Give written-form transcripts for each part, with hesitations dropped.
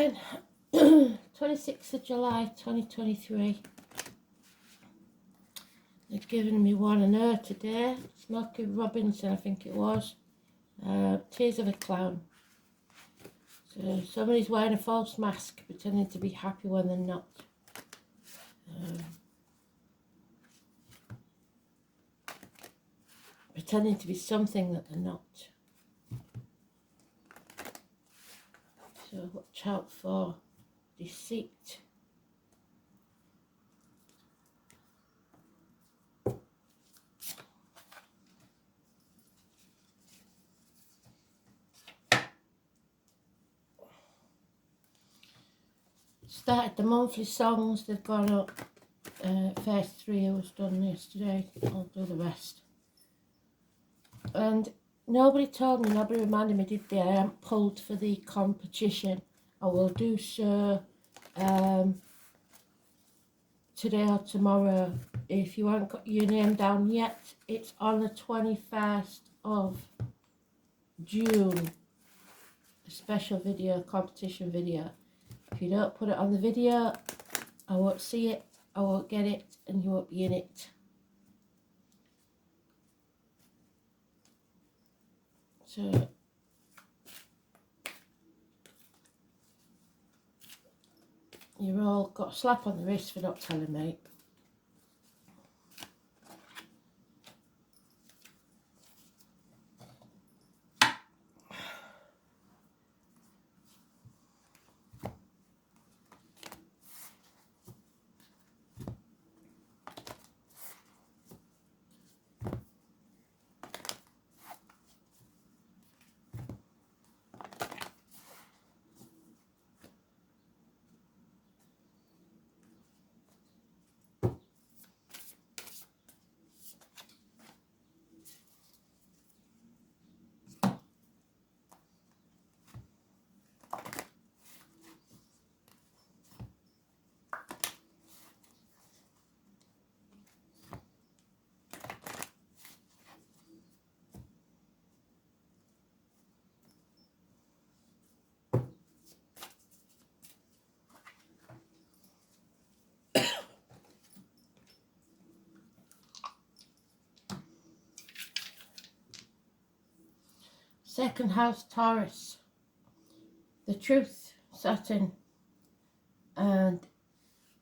again. 26th of July 2023. They've given me one on her today. Smokey Robinson, I think it was. Tears of a Clown. So somebody's wearing a false mask, pretending to be happy when they're not. Pretending to be something that they're not. So watch out for deceit. Started the monthly songs, they've gone up. First 3 was done yesterday, I'll do the rest. And nobody told me, nobody reminded me, did they? I am pulled for the competition. I will do so today or tomorrow. If you haven't got your name down yet, it's on the 21st of June. A special video, competition video. If you don't put it on the video, I won't see it, I won't get it, and you won't be in it. So you've all got a slap on the wrist for not telling me. Second house Taurus, the Truth, Saturn, and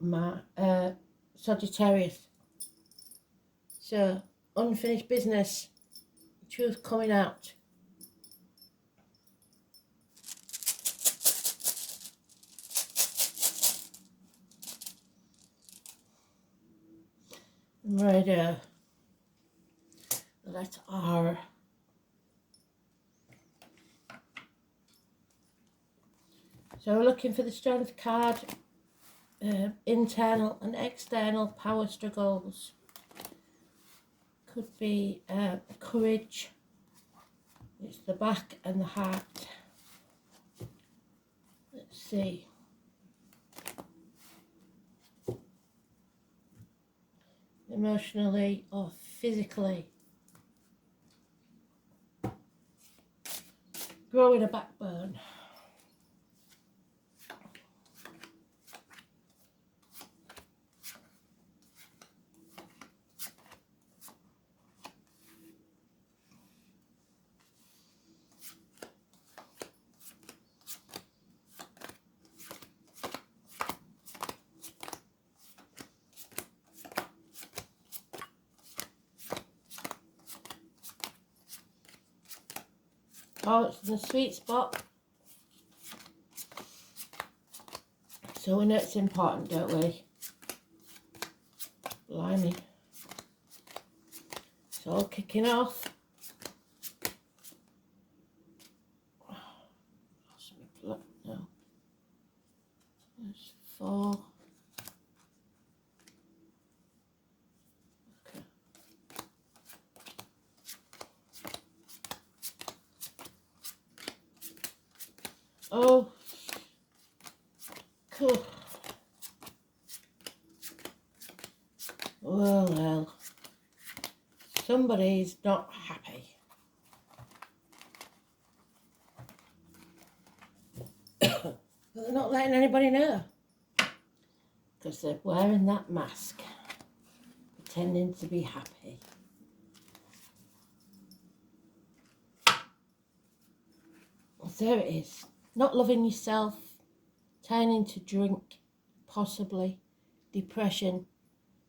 my Sagittarius. So unfinished business, truth coming out. Right, the letter R. So we're looking for the Strength card, internal and external power struggles. Could be courage. It's the back and the heart. Let's see. Emotionally or physically. Growing a backbone. Oh, it's in the sweet spot. So we know it's important, don't we? Blimey. It's all kicking off. No. There's 4. Okay. Oh. Cool. Well. Somebody's not happy. But they're not letting anybody know. Because they're wearing that mask. Pretending to be happy. There it is. Not loving yourself. Turning to drink. Possibly. Depression.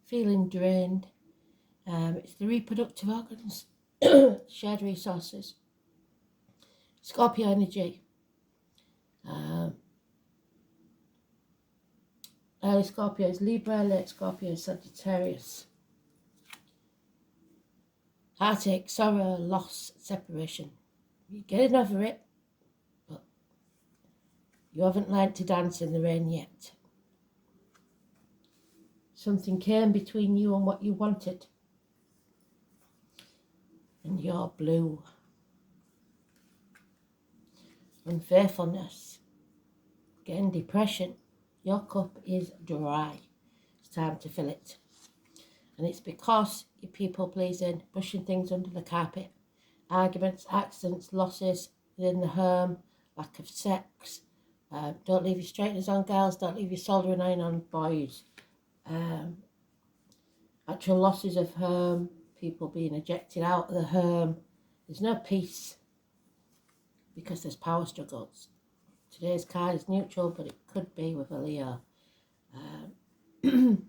Feeling drained. It's the reproductive organs. Shared resources. Scorpio energy. Early Scorpio is Libra, late Scorpio is Sagittarius. Heartache, sorrow, loss, separation. You're getting over it, but you haven't learnt to dance in the rain yet. Something came between you and what you wanted. And you're blue. Unfaithfulness. Getting depression. Your cup is dry. It's time to fill it. And it's because you're people pleasing, pushing things under the carpet. Arguments, accidents, losses within the home, lack of sex. Don't leave your straighteners on girls, don't leave your soldering iron on boys. Actual losses of home, people being ejected out of the home. There's no peace because there's power struggles. Today's card is neutral, but it could be with a Leo. And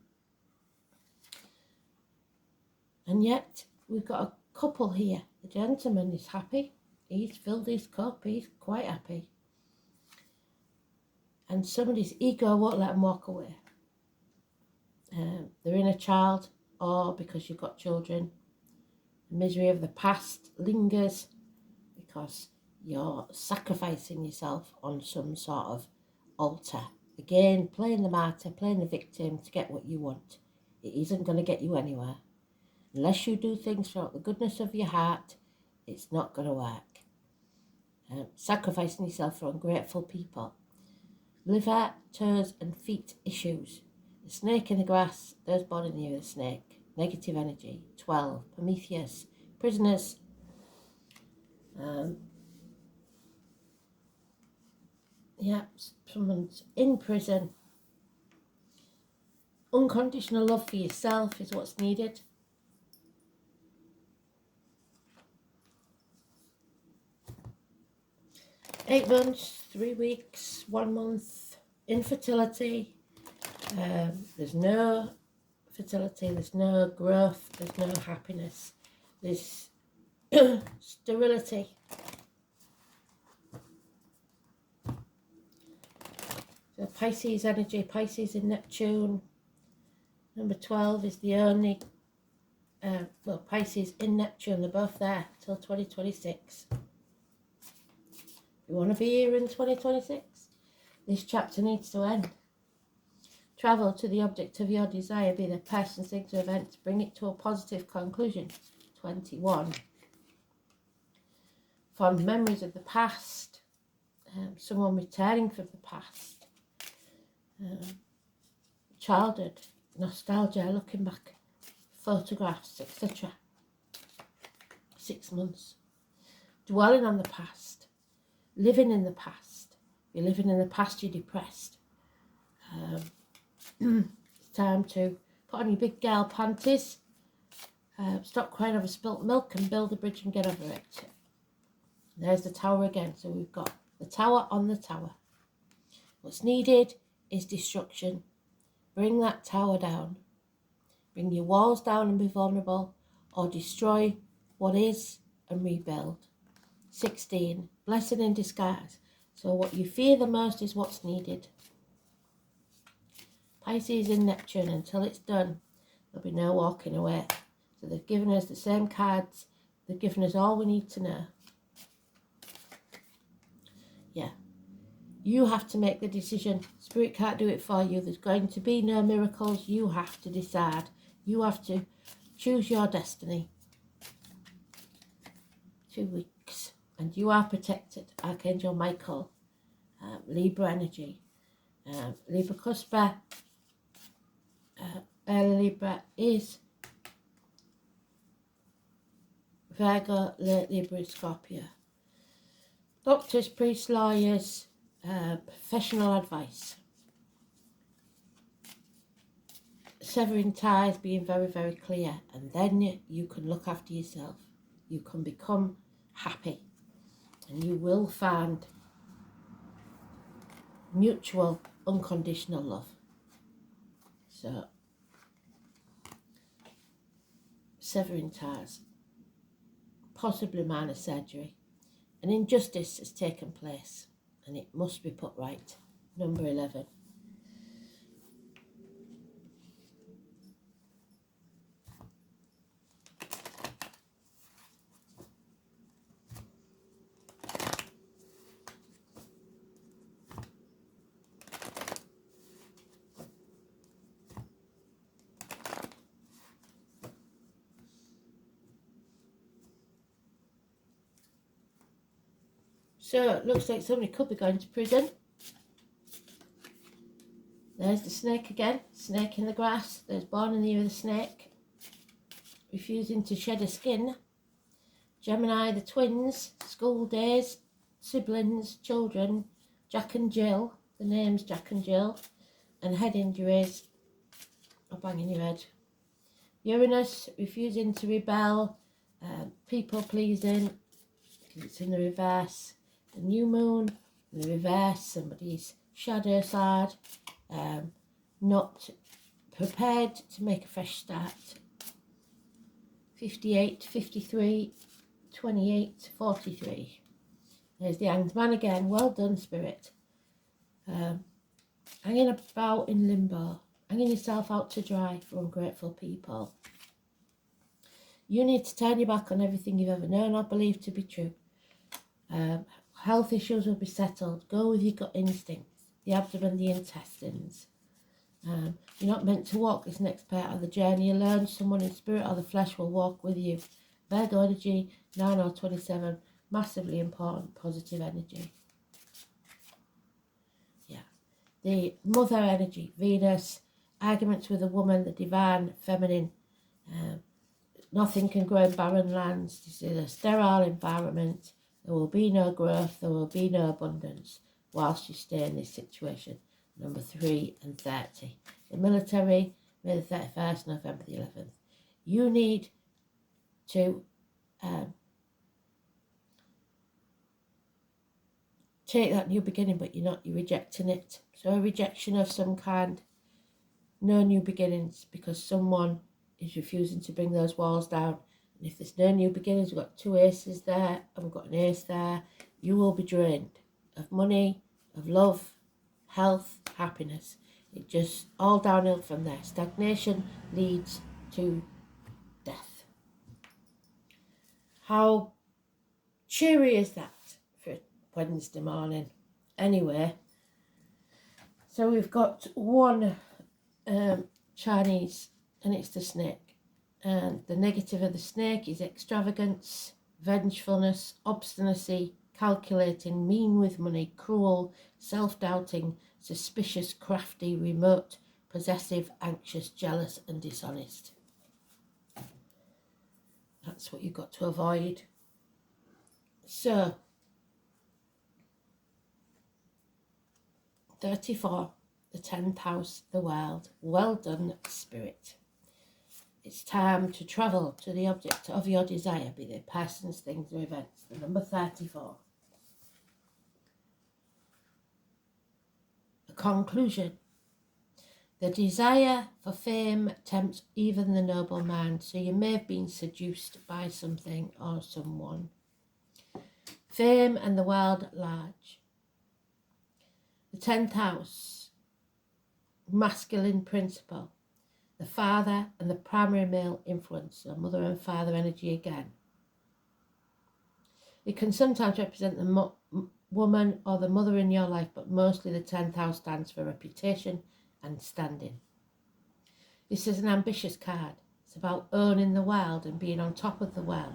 yet, we've got a couple here. The gentleman is happy. He's filled his cup. He's quite happy. And somebody's ego won't let him walk away. They're in a child, or because you've got children. The misery of the past lingers because you're sacrificing yourself on some sort of altar. Again, playing the martyr, playing the victim to get what you want. It isn't going to get you anywhere. Unless you do things from the goodness of your heart, it's not going to work. Sacrificing yourself for ungrateful people. Liver, toes and feet issues. The snake in the grass, those born in the year of the snake. Negative energy. 12. Prometheus. Prisoners. Someone's in prison. Unconditional love for yourself is what's needed. Eight months, 3 weeks, 1 month, infertility. There's no fertility, there's no growth, there's no happiness. There's sterility. So Pisces energy, Pisces in Neptune. Number 12 is the only, Pisces in Neptune, they're both there till 2026. You want to be here in 2026? This chapter needs to end. Travel to the object of your desire, be the person, things, or events, bring it to a positive conclusion. 21. Fond memories of the past, someone returning from the past, childhood, nostalgia, looking back, photographs, etc. 6 months. Dwelling on the past, living in the past. If you're living in the past, you're depressed. It's time to put on your big girl panties, stop crying over spilt milk and build a bridge and get over it. There's the tower again. So we've got the tower on the tower. What's needed is destruction. Bring that tower down. Bring your walls down and be vulnerable, or destroy what is and rebuild. 16. Blessing in disguise. So what you fear the most is what's needed. Pisces in Neptune, until it's done, there'll be no walking away. So they've given us the same cards. They've given us all we need to know. Yeah. You have to make the decision. Spirit can't do it for you. There's going to be no miracles. You have to decide. You have to choose your destiny. 2 weeks. And you are protected. Archangel Michael. Libra energy. Libra Cuspa. Early Libra is Virgo, late Libra is Scorpio. Doctors, priests, lawyers, professional advice. Severing ties, being very, very clear, and then you can look after yourself. You can become happy, and you will find mutual, unconditional love. So, severing ties, possibly minor surgery. An injustice has taken place, and it must be put right. Number 11. So it looks like somebody could be going to prison. There's the snake again, snake in the grass. There's born in the year of the snake, refusing to shed a skin. Gemini, the twins, school days, siblings, children, Jack and Jill, the name's Jack and Jill, and head injuries, or banging your head. Uranus, refusing to rebel, people pleasing, because it's in the reverse. The new moon, in the reverse, somebody's shadow side, not prepared to make a fresh start. 58, 53, 28, 43. There's the Hanged Man again. Well done, Spirit. Hanging about in limbo, hanging yourself out to dry for ungrateful people. You need to turn your back on everything you've ever known or believed to be true. Health issues will be settled. Go with your gut instincts, the abdomen, the intestines. You're not meant to walk this next part of the journey alone. Someone in spirit or the flesh will walk with you. Virgo energy, 9 or 27, massively important, positive energy. Yeah. The mother energy, Venus, arguments with a woman, the divine, feminine. Nothing can grow in barren lands. This is a sterile environment. There will be no growth, there will be no abundance whilst you stay in this situation. Number 3 and 30. The military, May the 31st, November the 11th. You need to take that new beginning, but you're rejecting it. So a rejection of some kind, no new beginnings, because someone is refusing to bring those walls down. And if there's no new beginnings, we've got 2 aces there, and we've got an ace there, you will be drained of money, of love, health, happiness. It just all downhill from there. Stagnation leads to death. How cheery is that for Wednesday morning? Anyway, so we've got one Chinese, and it's the snake. And the negative of the snake is extravagance, vengefulness, obstinacy, calculating, mean with money, cruel, self-doubting, suspicious, crafty, remote, possessive, anxious, jealous and dishonest. That's what you've got to avoid. So, 34, the 10th house, the world. Well done, Spirit. It's time to travel to the object of your desire, be they persons, things or events. The number 34. A conclusion. The desire for fame tempts even the noble mind, so you may have been seduced by something or someone. Fame and the world at large. The 10th house, masculine principle. The father and the primary male influence, so mother and father energy again. It can sometimes represent the woman or the mother in your life, but mostly the 10th house stands for reputation and standing. This is an ambitious card. It's about owning the world and being on top of the world.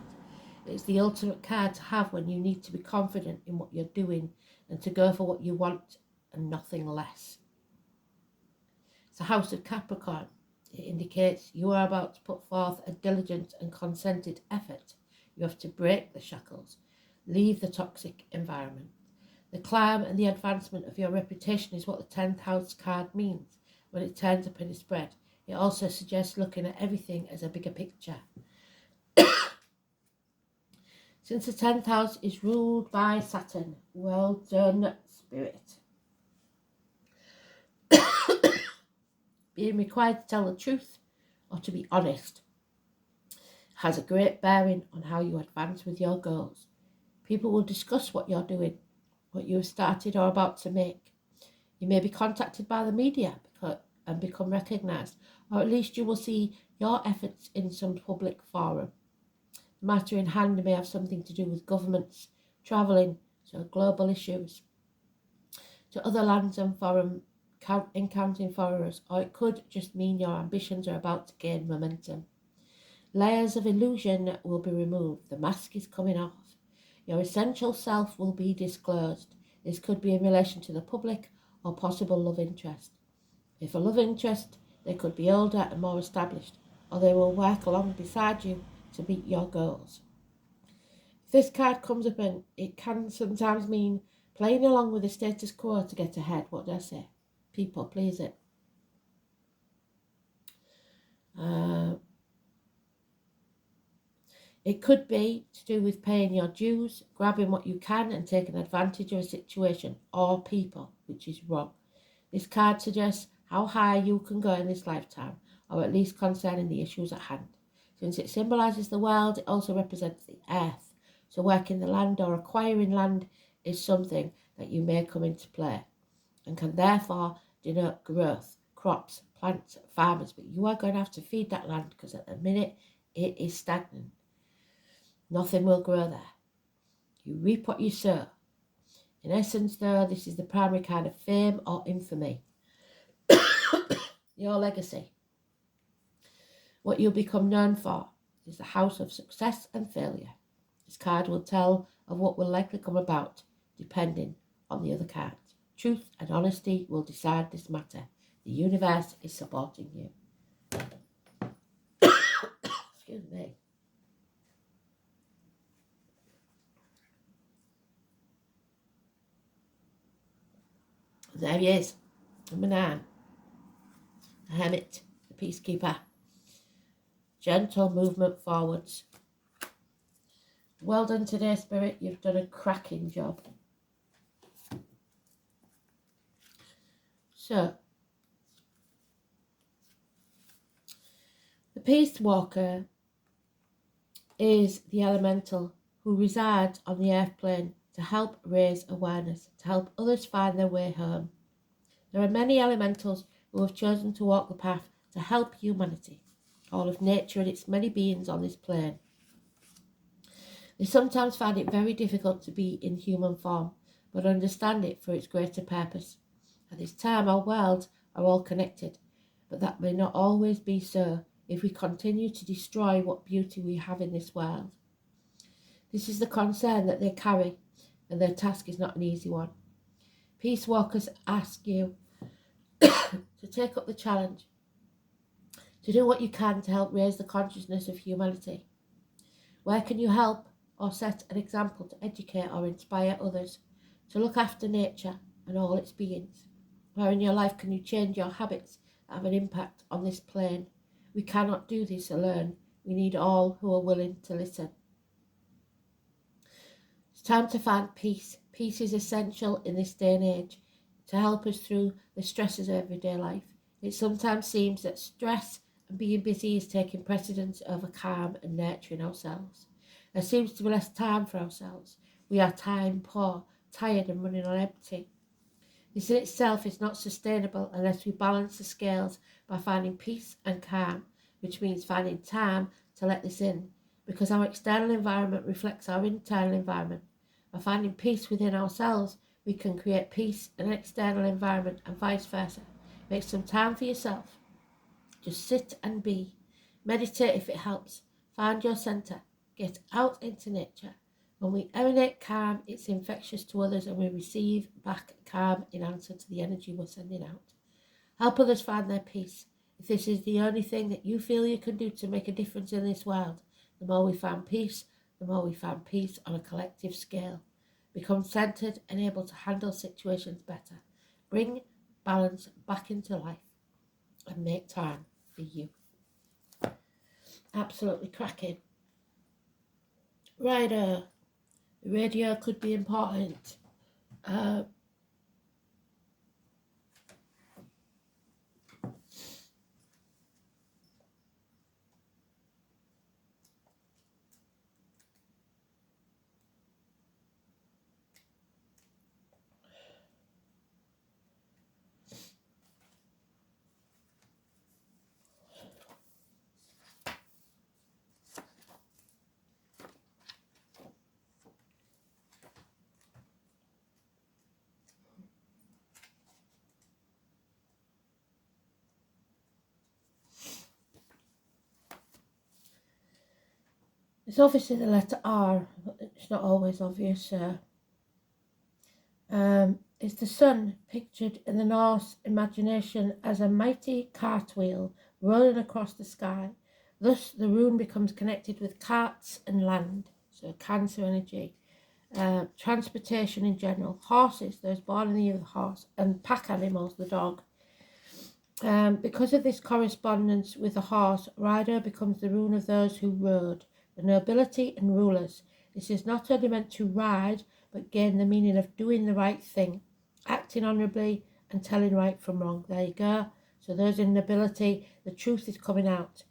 It's the ultimate card to have when you need to be confident in what you're doing and to go for what you want and nothing less. It's a house of Capricorn. It indicates you are about to put forth a diligent and consented effort. You have to break the shackles, leave the toxic environment. The climb and the advancement of your reputation is what the 10th house card means when it turns up in a spread. It also suggests looking at everything as a bigger picture. Since the 10th house is ruled by Saturn, well done, Spirit. Being required to tell the truth or to be honest has a great bearing on how you advance with your goals. People will discuss what you're doing, what you have started or about to make. You may be contacted by the media and become recognised, or at least you will see your efforts in some public forum. The matter in hand may have something to do with governments, travelling, so global issues, to other lands and encountering foreigners, or it could just mean your ambitions are about to gain momentum. Layers of illusion will be removed. The mask is coming off. Your essential self will be disclosed. This could be in relation to the public or possible love interest. If a love interest, they could be older and more established, or they will work along beside you to meet your goals. If this card comes up, and it can sometimes mean playing along with the status quo to get ahead. What do I say? People please it. It could be to do with paying your dues, grabbing what you can and taking advantage of a situation or people, which is wrong. This card suggests how high you can go in this lifetime, or at least concerning the issues at hand. Since it symbolises the world, it also represents the earth. So working the land or acquiring land is something that you may come into play and can therefore denote growth, crops, plants, farmers. But you are going to have to feed that land because at the minute it is stagnant. Nothing will grow there. You reap what you sow. In essence, though, this is the primary kind of fame or infamy. Your legacy. What you'll become known for is the house of success and failure. This card will tell of what will likely come about, depending on the other cards. Truth and honesty will decide this matter. The universe is supporting you. Excuse me. There he is, number 9. The Hermit, the Peacekeeper. Gentle movement forwards. Well done today, Spirit. You've done a cracking job. So, the Peace Walker is the elemental who resides on the earth plane to help raise awareness, to help others find their way home. There are many elementals who have chosen to walk the path to help humanity, all of nature and its many beings on this plane. They sometimes find it very difficult to be in human form, but understand it for its greater purpose. At this time, our worlds are all connected, but that may not always be so if we continue to destroy what beauty we have in this world. This is the concern that they carry, and their task is not an easy one. Peace Walkers ask you to take up the challenge, to do what you can to help raise the consciousness of humanity. Where can you help or set an example to educate or inspire others, to look after nature and all its beings? Where in your life can you change your habits that have an impact on this plane? We cannot do this alone. We need all who are willing to listen. It's time to find peace. Peace is essential in this day and age to help us through the stresses of everyday life. It sometimes seems that stress and being busy is taking precedence over calm and nurturing ourselves. There seems to be less time for ourselves. We are time poor, tired and running on empty. This in itself is not sustainable unless we balance the scales by finding peace and calm, which means finding time to let this in, because our external environment reflects our internal environment. By finding peace within ourselves, we can create peace in an external environment and vice versa. Make some time for yourself. Just sit and be. Meditate if it helps. Find your centre. Get out into nature. When we emanate calm, it's infectious to others and we receive back calm in answer to the energy we're sending out. Help others find their peace. If this is the only thing that you feel you can do to make a difference in this world, the more we find peace, the more we find peace on a collective scale. Become centered and able to handle situations better. Bring balance back into life and make time for you. Absolutely cracking. Rider, radio could be important. It's obviously the letter R, but it's not always obvious. Is the sun pictured in the Norse imagination as a mighty cartwheel rolling across the sky. Thus, the rune becomes connected with carts and land, so Cancer energy. Transportation in general, horses, those born in the year of the horse, and pack animals, the dog. Because of this correspondence with the horse, rider becomes the rune of those who rode, the nobility and rulers. This is not only meant to ride, but gain the meaning of doing the right thing, acting honourably and telling right from wrong. There you go. So those in nobility, the truth is coming out.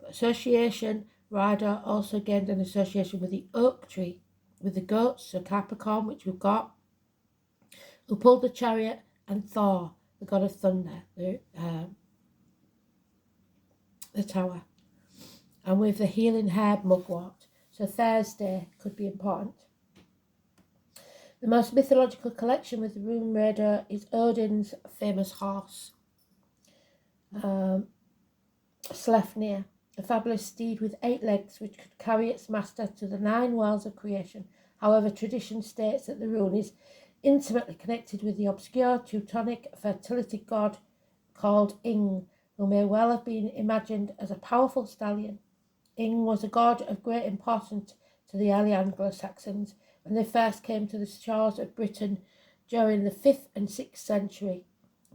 But association, rider also gained an association with the oak tree, with the goats, so Capricorn, which we've got, who pulled the chariot, and Thor, the god of thunder, the tower, and with the healing herb mugwort. So Thursday could be important. The most mythological collection with the rune radar is Odin's famous horse, Sleipnir, a fabulous steed with 8 legs which could carry its master to the 9 worlds of creation. However, tradition states that the rune is intimately connected with the obscure Teutonic fertility god called Ing, who may well have been imagined as a powerful stallion. Ing was a god of great importance to the early Anglo-Saxons when they first came to the shores of Britain during the 5th and 6th century.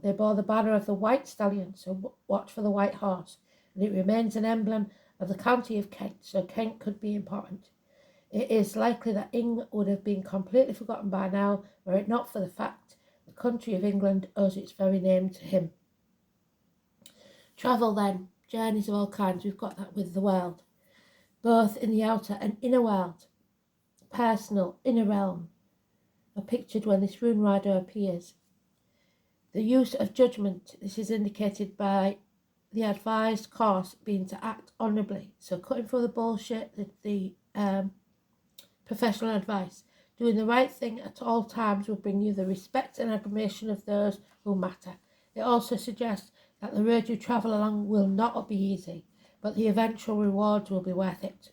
They bore the banner of the white stallion, so watch for the white horse, and it remains an emblem of the county of Kent, so Kent could be important. It is likely that Ing would have been completely forgotten by now, were it not for the fact the country of England owes its very name to him. Travel then, journeys of all kinds, we've got that with the world, both in the outer and inner world. Personal, inner realm are pictured when this rune rider appears. The use of judgment, this is indicated by the advised course being to act honourably. So cutting through the bullshit, the professional advice. Doing the right thing at all times will bring you the respect and admiration of those who matter. It also suggests that the road you travel along will not be easy, but the eventual rewards will be worth it.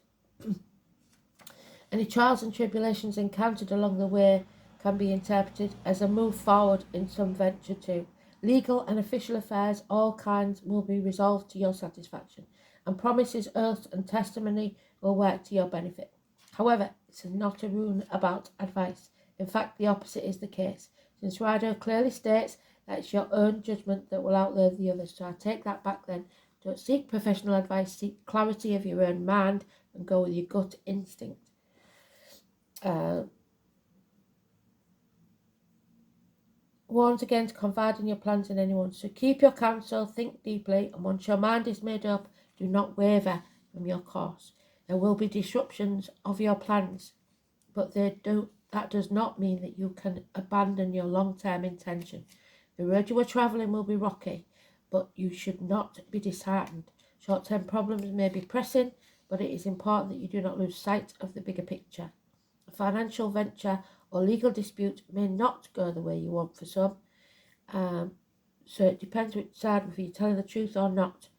Any trials and tribulations encountered along the way can be interpreted as a move forward in some venture too. Legal and official affairs, all kinds, will be resolved to your satisfaction, and promises, oaths, and testimony will work to your benefit. However, this is not a rune about advice. In fact, the opposite is the case, since Rider clearly states that it's your own judgment that will outlive the others. So I take that back then. Don't seek professional advice, seek clarity of your own mind and go with your gut instinct. Warns against confiding your plans in anyone. So keep your counsel, think deeply, and once your mind is made up, do not waver from your course. There will be disruptions of your plans, but that does not mean that you can abandon your long-term intention. The road you are travelling will be rocky, but you should not be disheartened. Short-term problems may be pressing, but it is important that you do not lose sight of the bigger picture. A financial venture or legal dispute may not go the way you want for some. So it depends which side, whether you're telling the truth or not.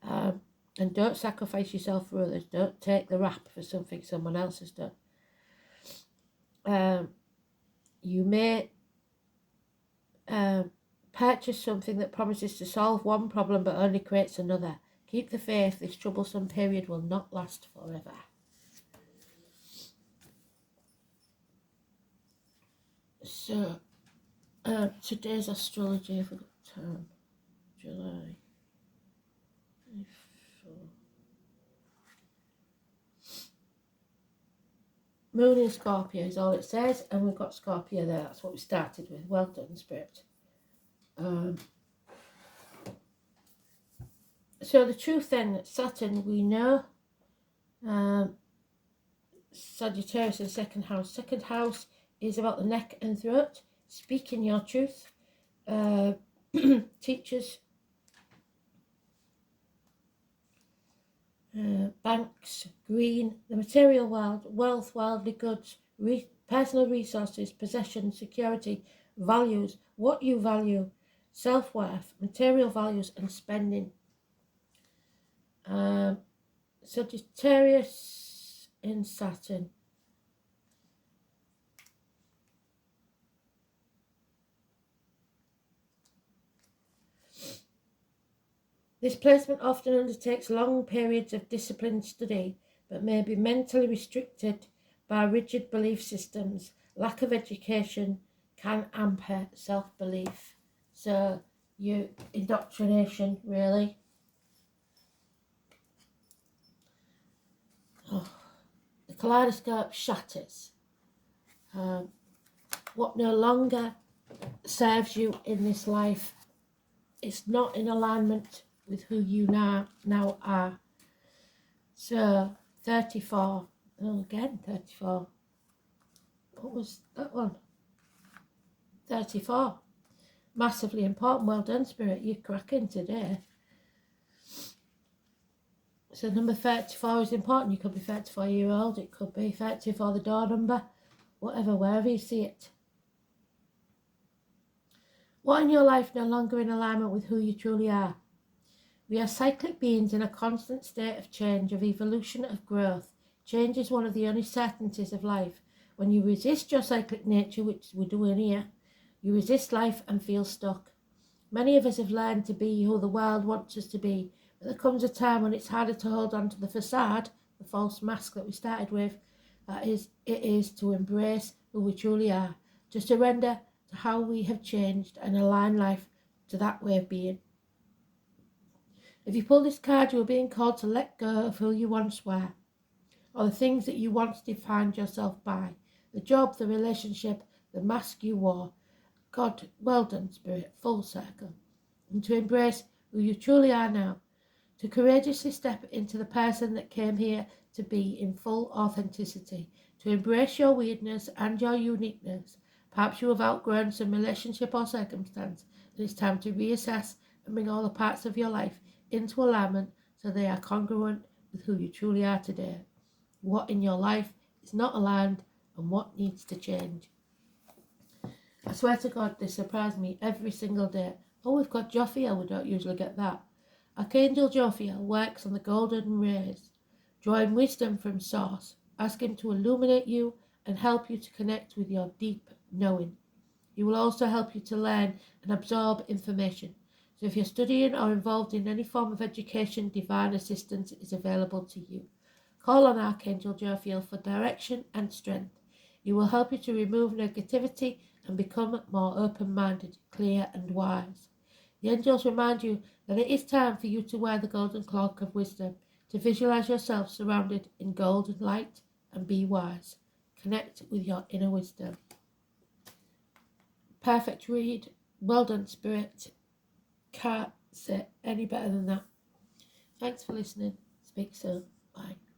And don't sacrifice yourself for others. Don't take the rap for something someone else has done. You may purchase something that promises to solve one problem but only creates another. Keep the faith. This troublesome period will not last forever. So, today's astrology, I've got time, July 24. Moon in Scorpio is all it says, and we've got Scorpio there. That's what we started with. Well done, Spirit. So the truth then, Saturn, we know, Sagittarius in second house. Second house is about the neck and throat, speaking your truth. Teachers, banks, green, the material world, wealth, worldly goods, personal resources, possession, security, values, what you value, self-worth, material values and spending. Sagittarius in Saturn. This placement often undertakes long periods of disciplined study, but may be mentally restricted by rigid belief systems. Lack of education can hamper self-belief. So, your indoctrination, really. Oh, the kaleidoscope shatters. What no longer serves you in this life, it's not in alignment with who you now are. So 34, oh, again 34. What was that one? 34. Massively important. Well done, Spirit. You're cracking today. So number 34 is important. You could be 34-year-old. It could be 34, the door number. Whatever, wherever you see it. What in your life no longer in alignment with who you truly are? We are cyclic beings in a constant state of change, of evolution, of growth. Change is one of the only certainties of life. When you resist your cyclic nature, which we're doing here, you resist life and feel stuck. Many of us have learned to be who the world wants us to be, but there comes a time when it's harder to hold on to the facade, the false mask that we started with. It is to embrace who we truly are, to surrender to how we have changed and align life to that way of being. If you pull this card, you are being called to let go of who you once were, or the things that you once defined yourself by, the job, the relationship, the mask you wore. God, well done, Spirit, full circle. And to embrace who you truly are now, to courageously step into the person that came here to be in full authenticity, to embrace your weirdness and your uniqueness. Perhaps you have outgrown some relationship or circumstance, and it's time to reassess and bring all the parts of your life into alignment so they are congruent with who you truly are today. What in your life is not aligned and what needs to change. I swear to God, they surprise me every single day. Oh, we've got Jophiel, we don't usually get that. Archangel Jophiel works on the golden rays, drawing wisdom from source. Ask him to illuminate you and help you to connect with your deep knowing. He will also help you to learn and absorb information. So if you're studying or involved in any form of education, divine assistance is available to you. Call on Archangel Jophiel for direction and strength. He will help you to remove negativity and become more open-minded, clear and wise. The angels remind you that it is time for you to wear the golden cloak of wisdom, to visualize yourself surrounded in golden light and be wise. Connect with your inner wisdom. Perfect read. Well done, Spirit. Can't say any better than that. Thanks for listening. Speak soon. Bye.